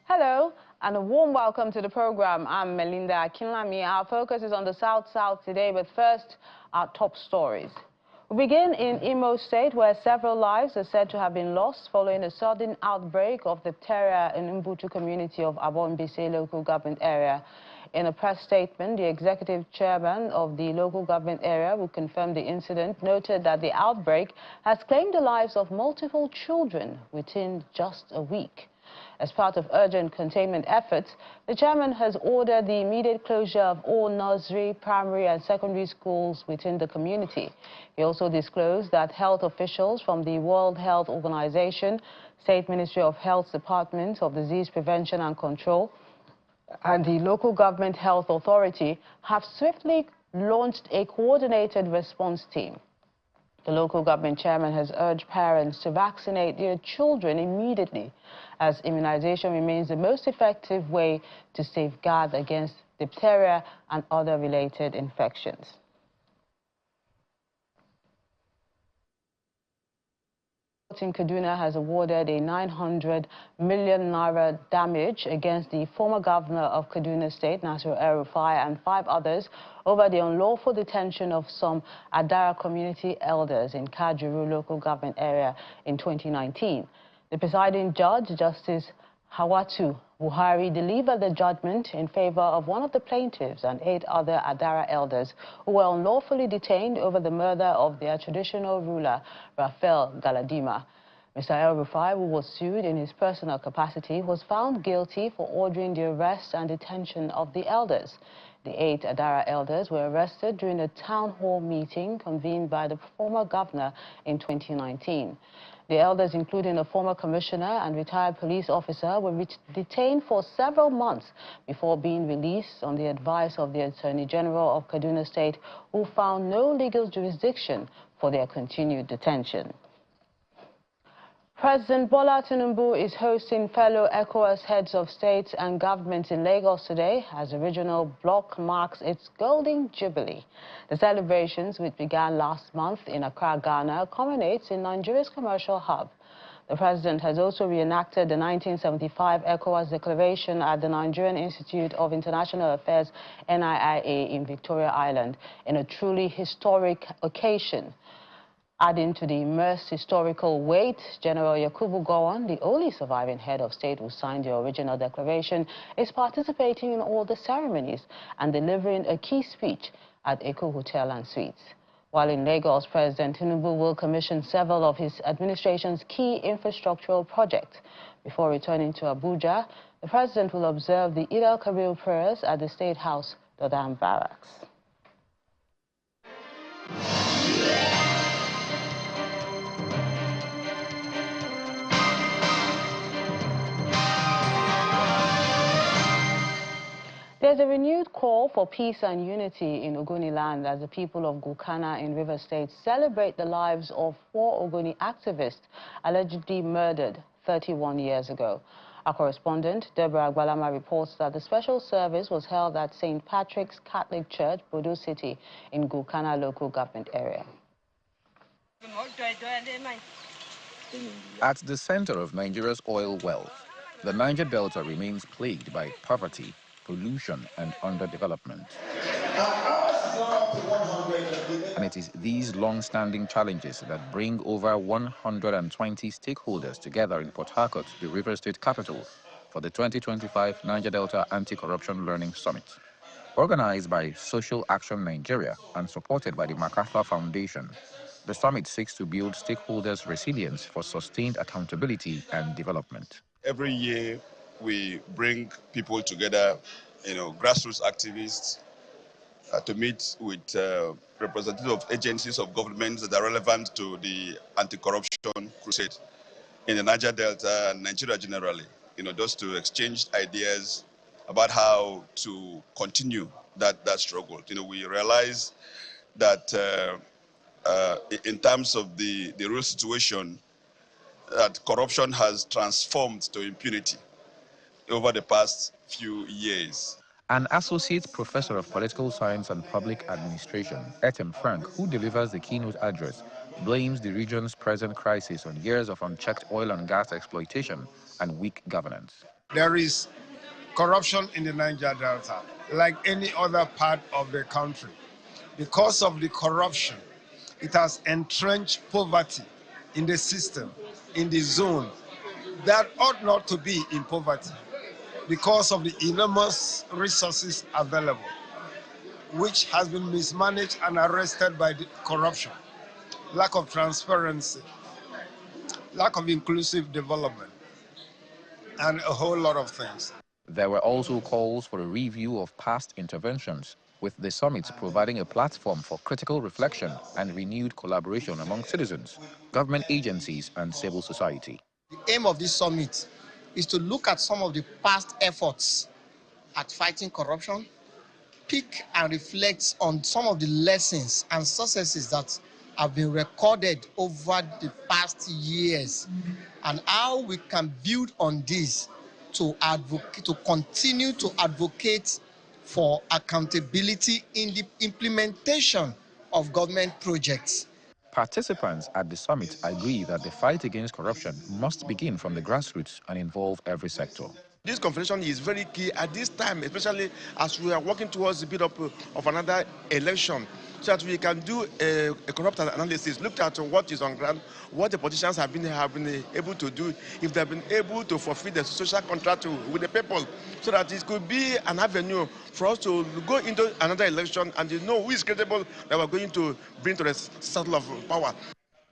Hello, and a warm welcome to the program. I'm Melinda Akinlami. Our focus is on the South today, but first, our top stories. We begin in Imo State, where several lives are said to have been lost following a sudden outbreak of diphtheria in Mbutu community of Abonbise local government area. In a press statement, the executive chairman of the local government area, who confirmed the incident, noted that the outbreak has claimed the lives of multiple children within just a week. As part of urgent containment efforts, the chairman has ordered the immediate closure of all nursery, primary and secondary schools within the community. He also disclosed that health officials from the World Health Organization, State Ministry of Health Department of Disease Prevention and Control, and the local government health authority have swiftly launched a coordinated response team. The local government chairman has urged parents to vaccinate their children immediately, as immunization remains the most effective way to safeguard against diphtheria and other related infections. In Kaduna has awarded a 900 million naira damage against the former governor of Kaduna State, Nasir El-Rufai, and 5 others over the unlawful detention of some Adara community elders in Kajuru local government area in 2019. The presiding judge, Justice Hawatu Buhari, delivered the judgment in favor of one of the plaintiffs and 8 other Adara elders who were unlawfully detained over the murder of their traditional ruler, Raphael Galadima. Mr. El-Rufai, who was sued in his personal capacity, was found guilty for ordering the arrest and detention of the elders. The 8 Adara elders were arrested during a town hall meeting convened by the former governor in 2019. The elders, including a former commissioner and retired police officer, were detained for several months before being released on the advice of the Attorney General of Kaduna State, who found no legal jurisdiction for their continued detention. President Bola Tinubu is hosting fellow ECOWAS heads of states and governments in Lagos today as the regional bloc marks its Golden Jubilee. The celebrations, which began last month in Accra, Ghana, culminates in Nigeria's commercial hub. The president has also reenacted the 1975 ECOWAS declaration at the Nigerian Institute of International Affairs, NIIA, in Victoria Island, in a truly historic occasion. Adding to the immense historical weight, General Yakubu Gowon, the only surviving head of state who signed the original declaration, is participating in all the ceremonies and delivering a key speech at Eko Hotel and Suites. While in Lagos, President Tinubu will commission several of his administration's key infrastructural projects. Before returning to Abuja, the president will observe the Eid al-Kabir prayers at the State House, Dodam Barracks. There's a renewed call for peace and unity in Agoni land as the people of Gukana in Rivers State celebrate the lives of 4 Agoni activists allegedly murdered 31 years ago. Our correspondent, Deborah Agbalama, reports that the special service was held at St. Patrick's Catholic Church, Bodo City, in Gukana local government area. At the center of Nigeria's oil wealth, the Niger Delta remains plagued by poverty, pollution and underdevelopment. And it is these long-standing challenges that bring over 120 stakeholders together in Port Harcourt, the River State capital, for the 2025 Niger Delta Anti-Corruption Learning Summit. Organized by Social Action Nigeria and supported by the MacArthur Foundation, the summit seeks to build stakeholders' resilience for sustained accountability and development. Every year, we bring people together, grassroots activists, to meet with representatives of agencies of governments that are relevant to the anti-corruption crusade in the Niger Delta and Nigeria generally, just to exchange ideas about how to continue that struggle. We realize that in terms of the real situation, that corruption has transformed to impunity over the past few years. An associate professor of political science and public administration, Etem Frank, who delivers the keynote address, blames the region's present crisis on years of unchecked oil and gas exploitation and weak governance. There is corruption in the Niger Delta, like any other part of the country. Because of the corruption, it has entrenched poverty in the system, in the zone that ought not to be in poverty, because of the enormous resources available, which has been mismanaged and arrested by the corruption, lack of transparency, lack of inclusive development, and a whole lot of things. There were also calls for a review of past interventions, with the summit providing a platform for critical reflection and renewed collaboration among citizens, government agencies, and civil society. The aim of this summit is to look at some of the past efforts at fighting corruption, pick and reflect on some of the lessons and successes that have been recorded over the past years, and how we can build on this to continue to advocate for accountability in the implementation of government projects. Participants at the summit agree that the fight against corruption must begin from the grassroots and involve every sector. This conversation is very key at this time, especially as we are working towards the build-up of another election, so that we can do a corrupt analysis, look at what is on ground, what the politicians have been able to do, if they have been able to fulfill the social contract with the people, so that it could be an avenue for us to go into another election and know who is credible that we're going to bring to the saddle of power.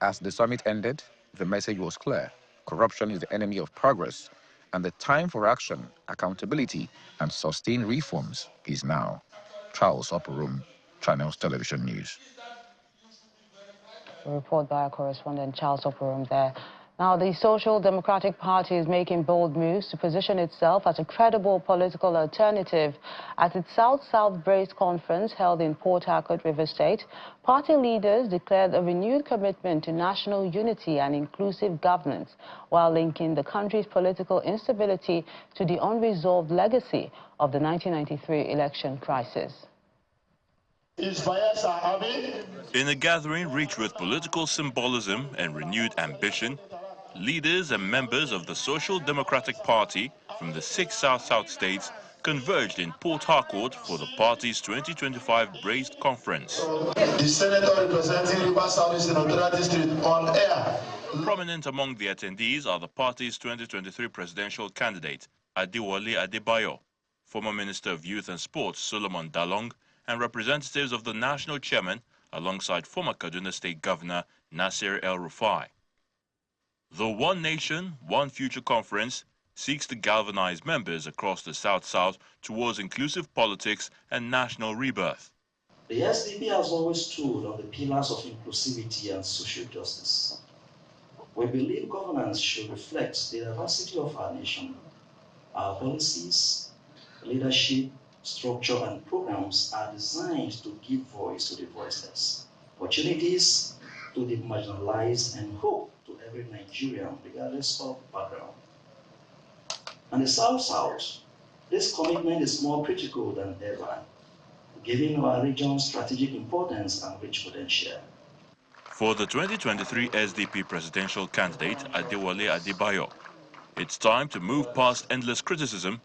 As the summit ended, the message was clear: corruption is the enemy of progress, and the time for action, accountability, and sustained reforms is now. Charles Operum, Channels Television News. A report by our correspondent Charles Operum there. Now, the Social Democratic Party is making bold moves to position itself as a credible political alternative. At its South-South Brace conference held in Port Harcourt, River State, party leaders declared a renewed commitment to national unity and inclusive governance, while linking the country's political instability to the unresolved legacy of the 1993 election crisis. In a gathering rich with political symbolism and renewed ambition, leaders and members of the Social Democratic Party from the 6 South-South states converged in Port Harcourt for the party's 2025 Braced Conference. The senator representing River South in Ontario District on air. Prominent among the attendees are the party's 2023 presidential candidate, Adewale Adebayo, former Minister of Youth and Sports, Solomon Dalong, and representatives of the national chairman, alongside former Kaduna State Governor Nasir El-Rufai. The One Nation, One Future Conference seeks to galvanize members across the South-South towards inclusive politics and national rebirth. The SDP has always stood on the pillars of inclusivity and social justice. We believe governance should reflect the diversity of our nation. Our policies, leadership, structure, and programs are designed to give voice to the voiceless, opportunities to the marginalized, and hope to every Nigerian, regardless of background. And the South-South, this commitment is more critical than ever, giving our region strategic importance and rich potential. For the 2023 SDP presidential candidate, Adewale Adebayo, it's time to move past endless criticism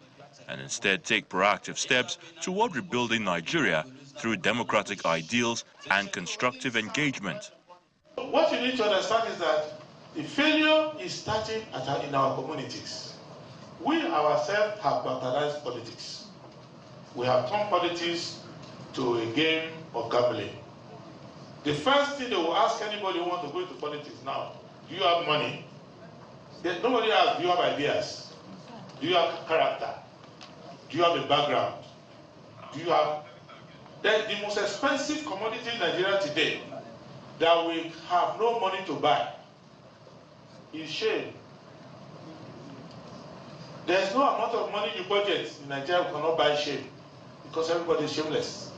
and instead take proactive steps toward rebuilding Nigeria through democratic ideals and constructive engagement. What you need to understand is that the failure is starting in our communities. We ourselves have bastardized politics. We have turned politics to a game of gambling. The first thing they will ask anybody who wants to go into politics now, do you have money? Nobody asks, do you have ideas? Do you have character? Do you have a background? Do you have... The most expensive commodity in Nigeria today that we have no money to buy is shame. There's no amount of money you budget in Nigeria who cannot buy shame, because everybody is shameless.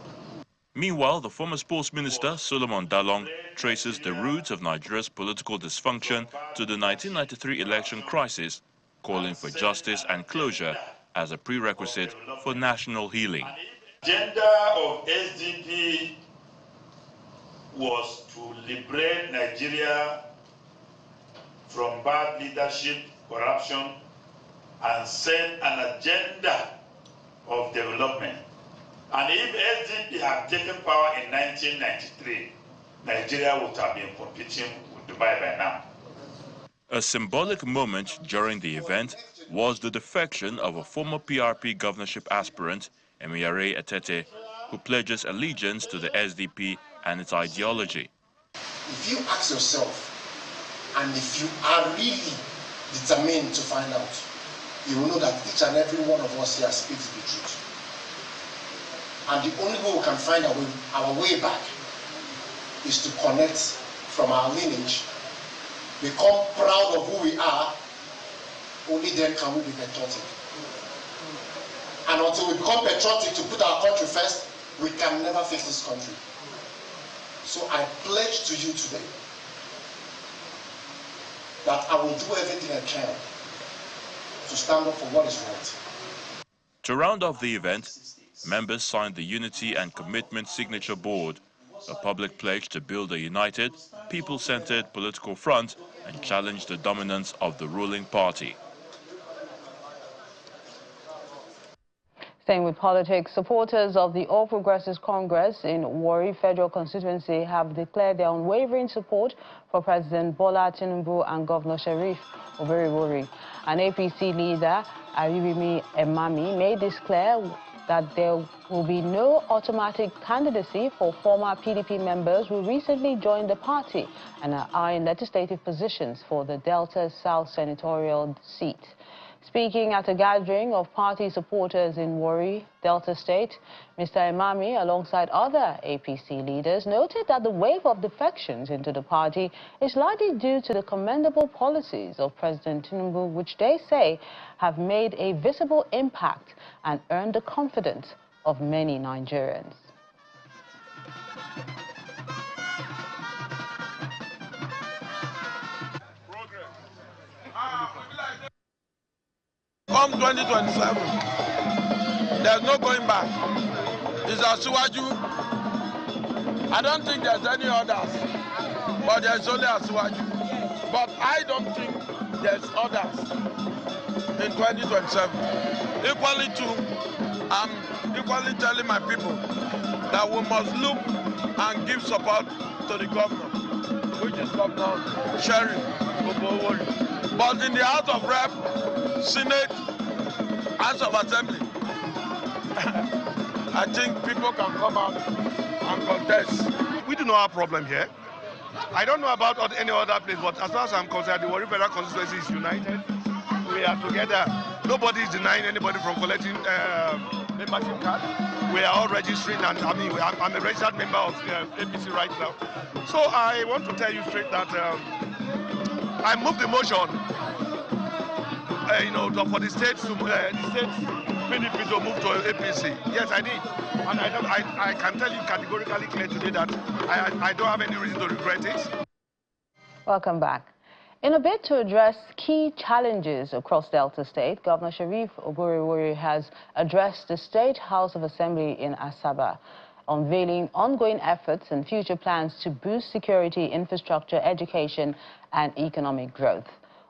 Meanwhile, the former sports minister, Solomon Dalong, traces the roots of Nigeria's political dysfunction to the 1993 election crisis, calling for justice and closure as a prerequisite for national healing. The agenda of SDP was to liberate Nigeria from bad leadership, corruption, and set an agenda of development. And if SDP had taken power in 1993, Nigeria would have been competing with Dubai by now. A symbolic moment during the event was the defection of a former PRP governorship aspirant, Emiare Etete, who pledges allegiance to the SDP and its ideology. If you ask yourself, and if you are really determined to find out, you will know that each and every one of us here speaks the truth. And the only way we can find our way back is to connect from our lineage, become proud of who we are. Only then can we be patriotic. And until we become patriotic to put our country first, we can never fix this country. So I pledge to you today that I will do everything I can to stand up for what is right. To round off the event, members signed the Unity and Commitment Signature Board, a public pledge to build a united, people-centered political front and challenge the dominance of the ruling party. Staying with politics, supporters of the All Progressives Congress in Warri Federal Constituency have declared their unwavering support for President Bola Tinubu and Governor Sheriff Oborevwori. An APC leader, Aribimi Emami, made this clear that there will be no automatic candidacy for former PDP members who recently joined the party and are in legislative positions for the Delta South senatorial seat. Speaking at a gathering of party supporters in Warri, Delta State, Mr. Emami, alongside other APC leaders, noted that the wave of defections into the party is largely due to the commendable policies of President Tinubu, which they say have made a visible impact and earned the confidence of many Nigerians. Come 2027, there's no going back. It's Asiwaju. I don't think there's any others, but there's only Asiwaju. But I don't think there's others in 2027. Equally too, I'm equally telling my people that we must look and give support to the governor, which is Governor Sheriff Oborevwori. But in the House of Rep, Senate, House of Assembly, I think people can come out and contest. We do not have a problem here. I don't know about any other place, but as far as I'm concerned, the Warri Federal Constituency is united. We are together. Nobody is denying anybody from collecting membership card. We are all registering, and I'm a registered member of APC right now. So I want to tell you straight that I moved the motion. For the states to PDP to move to APC. Yes, I did, and I can tell you categorically clear today that I don't have any reason to regret it. Welcome back. In a bid to address key challenges across Delta State, Governor Sheriff Oborevwori has addressed the State House of Assembly in Asaba, unveiling ongoing efforts and future plans to boost security, infrastructure, education, and economic growth.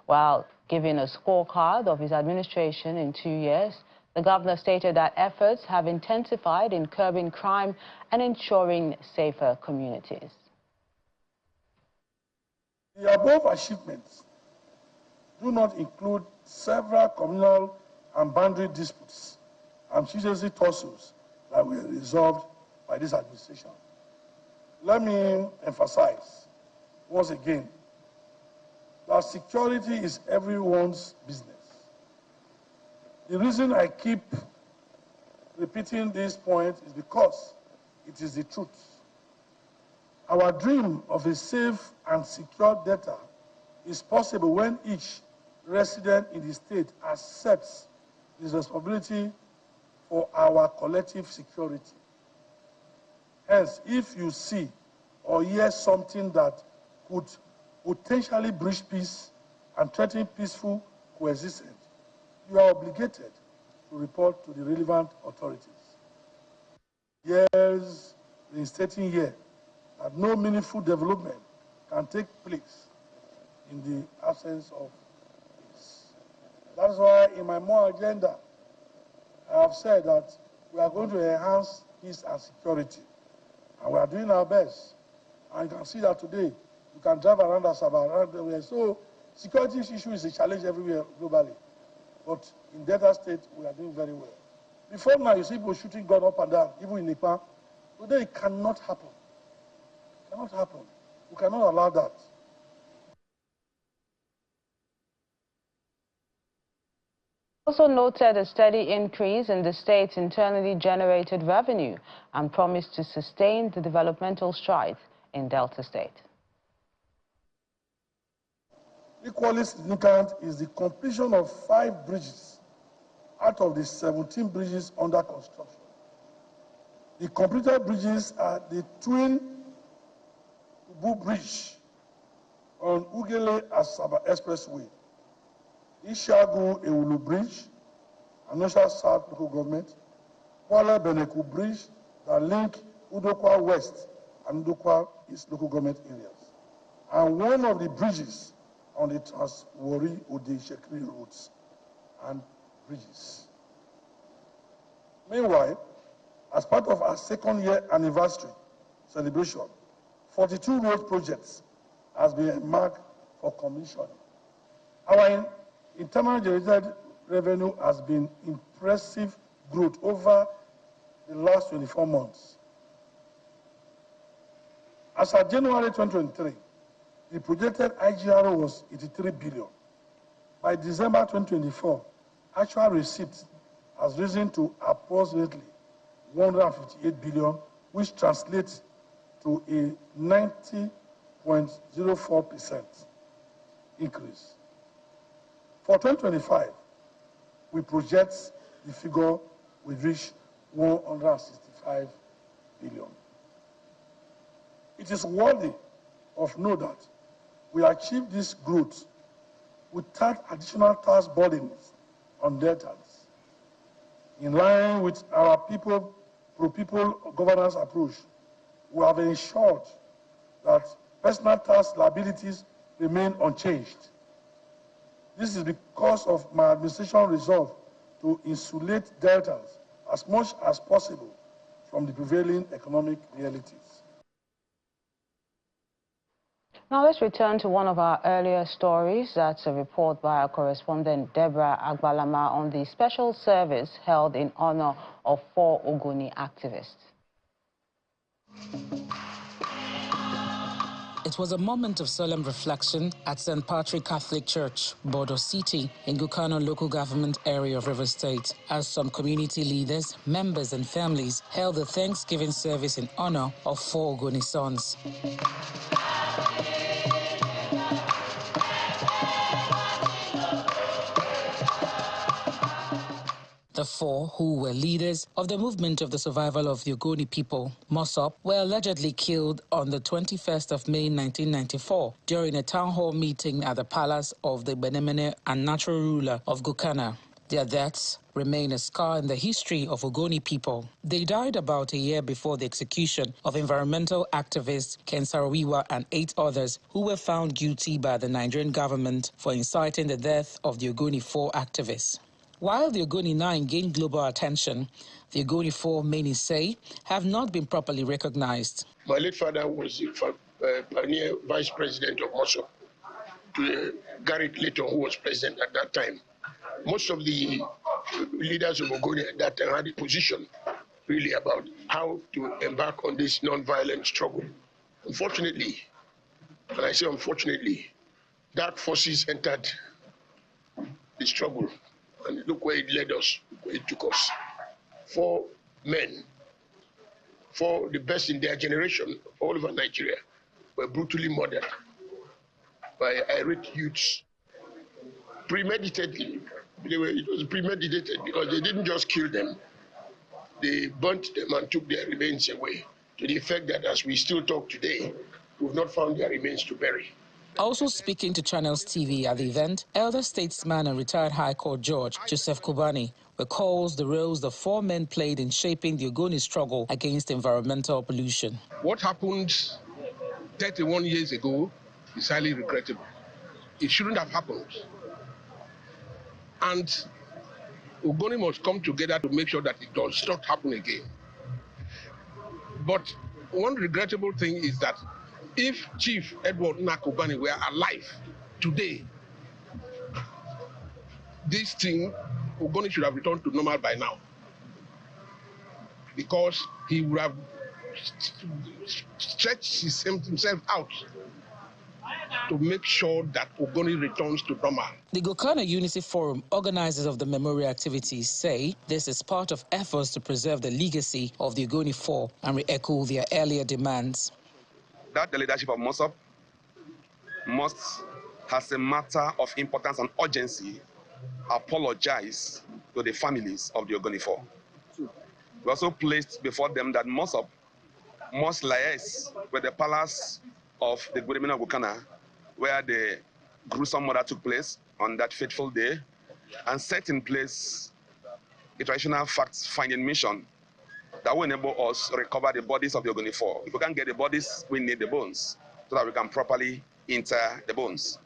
While giving a scorecard of his administration in 2 years, the governor stated that efforts have intensified in curbing crime and ensuring safer communities. The above achievements do not include several communal and boundary disputes and seriously tussles that were resolved by this administration. Let me emphasize once again that security is everyone's business. The reason I keep repeating this point is because it is the truth. Our dream of a safe and secure Delta is possible when each resident in the state accepts his responsibility for our collective security. Hence, if you see or hear something that could potentially breach peace and threaten peaceful coexistence, you are obligated to report to the relevant authorities. Years reinstating here that no meaningful development can take place in the absence of peace. That's why in my more agenda, I have said that we are going to enhance peace and security. And we are doing our best. And you can see that today, you can drive around Asaba, around everywhere. So security issue is a challenge everywhere globally. But in Delta State, we are doing very well. Before now, you see people shooting gun up and down, even in Nepal. Today, it cannot happen. It cannot happen. We cannot allow that. Also noted a steady increase in the state's internally generated revenue and promised to sustain the developmental strides in Delta State. Equally significant is the completion of 5 bridges out of the 17 bridges under construction. The completed bridges are the Twin Ubu Bridge on Ugele-Asaba Expressway, Ishagu-Ewulu Bridge, Anosha South Local Government, Kwale-Beneku Bridge that link Udokwa West and Udokwa East Local Government areas, and one of the bridges on the Trans-Wari-Ode-Shekri roads and bridges. Meanwhile, as part of our second-year anniversary celebration, 42 road projects has been marked for commissioning. Our internal generated revenue has been impressive growth over the last 24 months. As of January 2023, the projected IGRO was 83 billion. By December 2024, actual receipts has risen to approximately 158 billion, which translates to a 90.04% increase. For 2025, we project the figure will reach 165 billion. It is worthy of note that we achieved this growth without additional tax burdens on Deltans. In line with our pro-people governance approach, we have ensured that personal tax liabilities remain unchanged. This is because of my administration's resolve to insulate Deltans as much as possible from the prevailing economic realities. Now let's return to one of our earlier stories. That's a report by our correspondent Deborah Agbalama on the special service held in honor of 4 Agoni activists. It was a moment of solemn reflection at St. Patrick Catholic Church, Bodo City, in Gukano local government area of River State, as some community leaders, members and families held a Thanksgiving service in honor of 4 Agoni sons. The 4, who were leaders of the movement of the survival of the Agoni people, Mossop, were allegedly killed on the 21st of May 1994 during a town hall meeting at the palace of the Benemene and natural ruler of Gukana. Their deaths remain a scar in the history of Agoni people. They died about a year before the execution of environmental activist Ken Saro-Wiwa and 8 others who were found guilty by the Nigerian government for inciting the death of the Agoni 4 activists. While the Agoni 9 gained global attention, the Agoni 4, many say, have not been properly recognized. My late father was the pioneer vice president of Mossop, to Garrett Layton, who was president at that time. Most of the leaders of Agoni at that time had a position really about how to embark on this non-violent struggle. Unfortunately, and I say unfortunately, dark forces entered the struggle. And look where it led us, where it took us. 4 men, 4 the best in their generation, all over Nigeria, were brutally murdered by irate youths. Premeditatedly. It was premeditated because they didn't just kill them. They burnt them and took their remains away, to the effect that as we still talk today, we've not found their remains to bury. Also speaking to Channels TV at the event, elder statesman and retired High Court Judge Joseph Kubani recalls the roles the four men played in shaping the Agoni struggle against environmental pollution. What happened 31 years ago is highly regrettable. It shouldn't have happened. And Agoni must come together to make sure that it does not happen again. But one regrettable thing is that if Chief Edward Agoni were alive today, this thing, Agoni should have returned to normal by now, because he would have stretched himself out to make sure that Agoni returns to normal. The Gokana Unity Forum, organizers of the memorial activities, say this is part of efforts to preserve the legacy of the Agoni Four and re-echo their earlier demands. That the leadership of MOSOP must, as a matter of importance and urgency, apologize to the families of the Agoni Four. We also placed before them that MOSOP must liaise with the palace of the Guremina of Gokana, where the gruesome murder took place on that fateful day, and set in place a traditional fact-finding mission that will enable us to recover the bodies of the Agoni Four. If we can't get the bodies, we need the bones, so that we can properly inter the bones.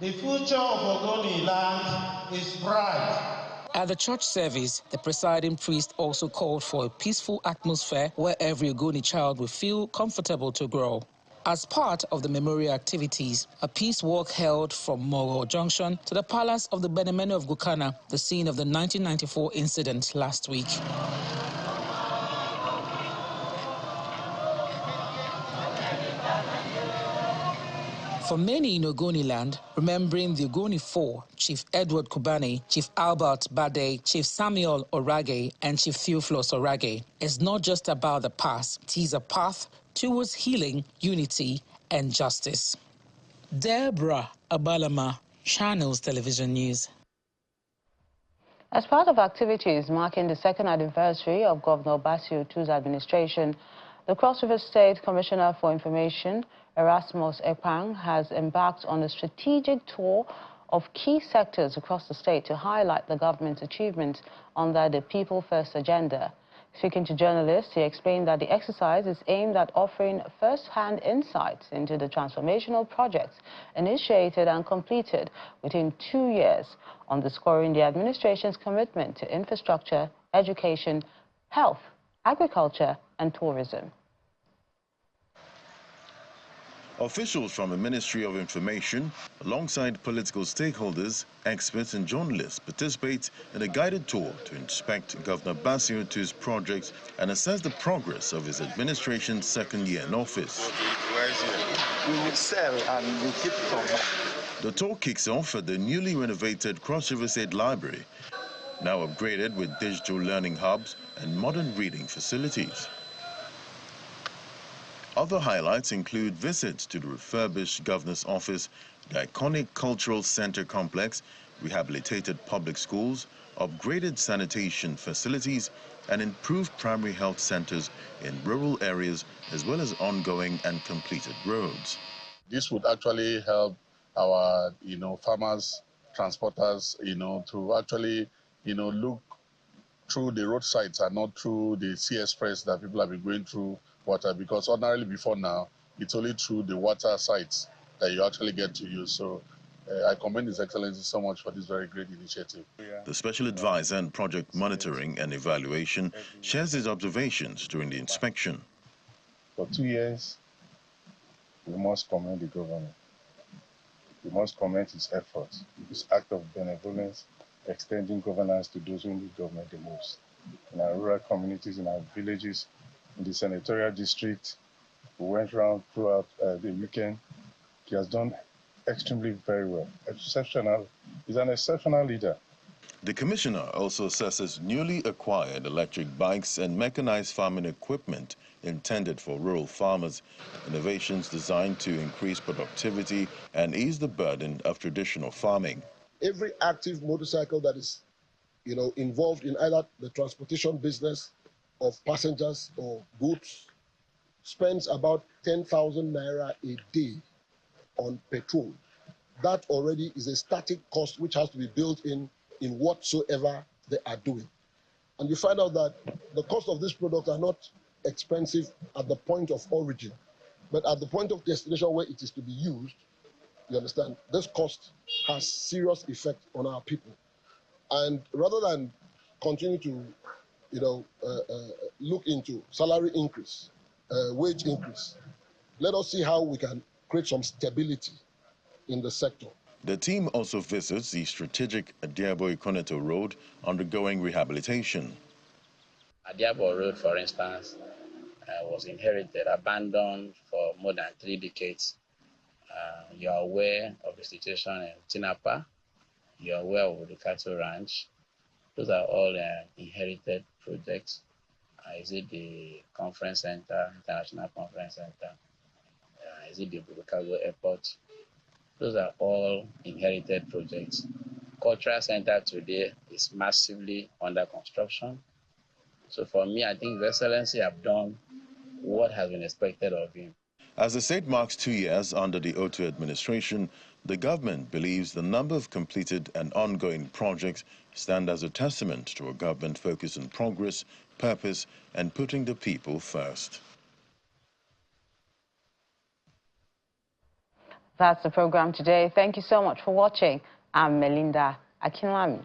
The future of Agoni land is bright. At the church service, the presiding priest also called for a peaceful atmosphere where every Agoni child will feel comfortable to grow. As part of the memorial activities, a peace walk held from Moro Junction to the palace of the Benemene of Gokana, the scene of the 1994 incident last week. For many in Ogoni land, remembering the Ogoni Four, Chief Edward Kubani, Chief Albert Bade, Chief Samuel Orage, and Chief Theophilus Orage, is not just about the past. It is a path towards healing, unity, and justice. Deborah Abalama, Channels Television News. As part of activities marking the second anniversary of Governor Basio II's administration, the Cross River State Commissioner for Information, Erasmus Ekpang, has embarked on a strategic tour of key sectors across the state to highlight the government's achievements under the People First agenda. Speaking to journalists, he explained that the exercise is aimed at offering first-hand insights into the transformational projects initiated and completed within 2 years, underscoring the administration's commitment to infrastructure, education, health, agriculture, and tourism. Officials from the Ministry of Information, alongside political stakeholders, experts and journalists, participate in a guided tour to inspect Governor Basio II's projects and assess the progress of his administration's second year in office. We will sell and we'll keep it on. The tour kicks off at the newly renovated Cross River State Library, now upgraded with digital learning hubs and modern reading facilities. Other highlights include visits to the refurbished Governor's Office, the iconic Cultural Center complex, rehabilitated public schools, upgraded sanitation facilities, and improved primary health centers in rural areas, as well as ongoing and completed roads. This would actually help our, farmers, transporters, to actually, look through the roadsides and not through the sea express that people have been going through water, because ordinarily before now, it's only through the water sites that you actually get to use. So I commend His Excellency so much for this very great initiative. The Special Advisor on Project Monitoring and Evaluation shares his observations during the inspection. For 2 years, we must commend the governor. We must commend his efforts, his act of benevolence, extending governance to those who need government the most. In our rural communities, in our villages, in the senatorial district, we went around throughout the weekend. He has done extremely very well. Exceptional. He's an exceptional leader. The commissioner also assesses newly acquired electric bikes and mechanized farming equipment intended for rural farmers, innovations designed to increase productivity and ease the burden of traditional farming. Every active motorcycle that is, involved in either the transportation business of passengers or goods spends about 10,000 naira a day on petrol. That already is a static cost which has to be built in whatsoever they are doing. And you find out that the cost of these products are not expensive at the point of origin, but at the point of destination where it is to be used, you understand, this cost has serious effect on our people. And rather than continue to, look into salary increase, wage increase, let us see how we can create some stability in the sector. The team also visits the strategic Adiabo-Ikoneto Road undergoing rehabilitation. Adiabo Road, for instance, was inherited, abandoned for more than 3 decades. You are aware of the situation in Tinapa. You are aware of the cattle ranch. Those are all inherited projects. Is it the conference center, international conference center? Is it the Bukago airport? Those are all inherited projects. Cultural center today is massively under construction. So for me, I think His Excellency have done what has been expected of him. As the state marks 2 years under the Otu administration, the government believes the number of completed and ongoing projects stand as a testament to a government focused on progress, purpose, and putting the people first. That's the program today. Thank you so much for watching. I'm Melinda Akinlami.